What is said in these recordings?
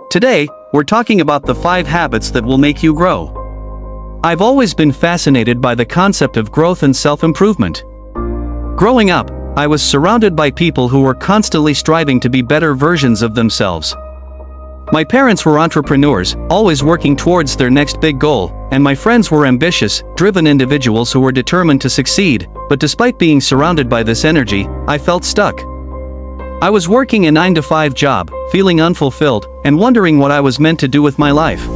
Today, we're talking about the 5 habits that will make you grow. I've always been fascinated by the concept of growth and self-improvement. Growing up, I was surrounded by people who were constantly striving to be better versions of themselves. My parents were entrepreneurs, always working towards their next big goal, and my friends were ambitious, driven individuals who were determined to succeed, but despite being surrounded by this energy, I felt stuck. I was working a 9-to-5 job, feeling unfulfilled, and wondering what I was meant to do with my life.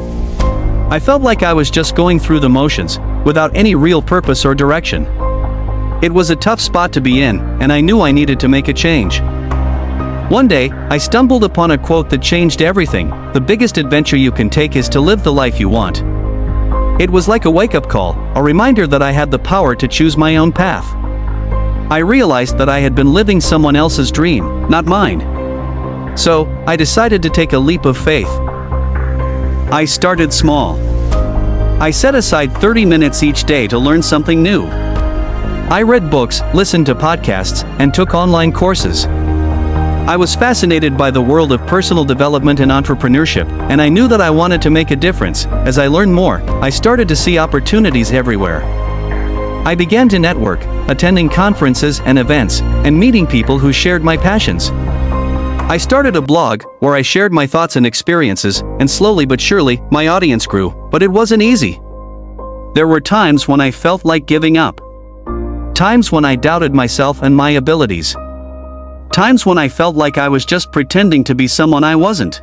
I felt like I was just going through the motions, without any real purpose or direction. It was a tough spot to be in, and I knew I needed to make a change. One day, I stumbled upon a quote that changed everything: "The biggest adventure you can take is to live the life you want." It was like a wake-up call, a reminder that I had the power to choose my own path. I realized that I had been living someone else's dream, not mine. So, I decided to take a leap of faith. I started small. I set aside 30 minutes each day to learn something new. I read books, listened to podcasts, and took online courses. I was fascinated by the world of personal development and entrepreneurship, and I knew that I wanted to make a difference. As I learned more, I started to see opportunities everywhere. I began to network, attending conferences and events, and meeting people who shared my passions. I started a blog, where I shared my thoughts and experiences, and slowly but surely, my audience grew, but it wasn't easy. There were times when I felt like giving up. Times when I doubted myself and my abilities. Times when I felt like I was just pretending to be someone I wasn't.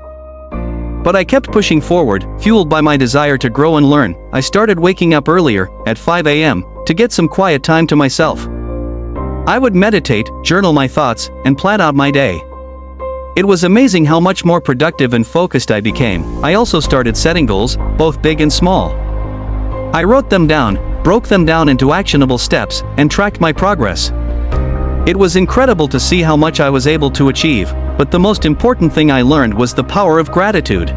But I kept pushing forward, fueled by my desire to grow and learn. I started waking up earlier, at 5 a.m., to get some quiet time to myself. I would meditate, journal my thoughts, and plan out my day. It was amazing how much more productive and focused I became. I also started setting goals, both big and small. I wrote them down, broke them down into actionable steps, and tracked my progress. It was incredible to see how much I was able to achieve, but the most important thing I learned was the power of gratitude.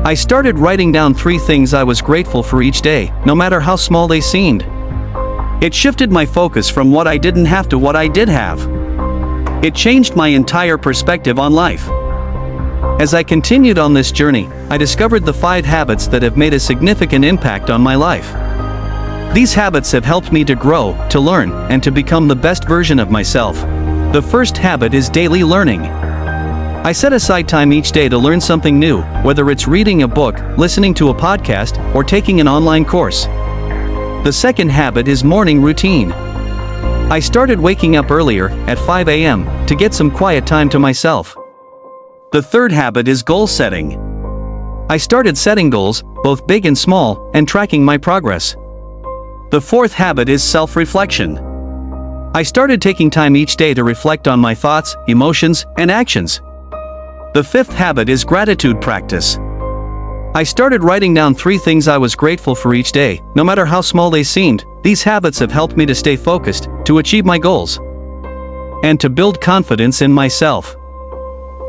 I started writing down 3 things I was grateful for each day, no matter how small they seemed. It shifted my focus from what I didn't have to what I did have. It changed my entire perspective on life. As I continued on this journey, I discovered the 5 habits that have made a significant impact on my life. These habits have helped me to grow, to learn, and to become the best version of myself. The first habit is daily learning. I set aside time each day to learn something new, whether it's reading a book, listening to a podcast, or taking an online course. The second habit is morning routine. I started waking up earlier, at 5 a.m., to get some quiet time to myself. The third habit is goal setting. I started setting goals, both big and small, and tracking my progress. The fourth habit is self-reflection. I started taking time each day to reflect on my thoughts, emotions, and actions. The fifth habit is gratitude practice. I started writing down 3 things I was grateful for each day, no matter how small they seemed. These habits have helped me to stay focused, to achieve my goals, and to build confidence in myself.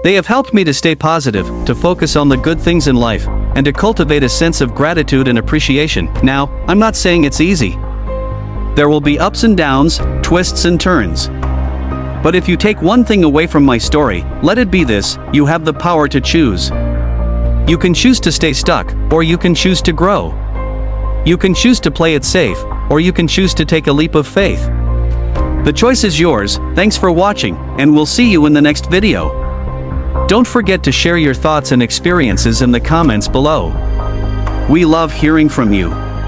They have helped me to stay positive, to focus on the good things in life, and to cultivate a sense of gratitude and appreciation. Now, I'm not saying it's easy. There will be ups and downs, twists and turns. But if you take one thing away from my story, let it be this: you have the power to choose. You can choose to stay stuck, or you can choose to grow. You can choose to play it safe, or you can choose to take a leap of faith. The choice is yours. Thanks for watching, and we'll see you in the next video. Don't forget to share your thoughts and experiences in the comments below. We love hearing from you.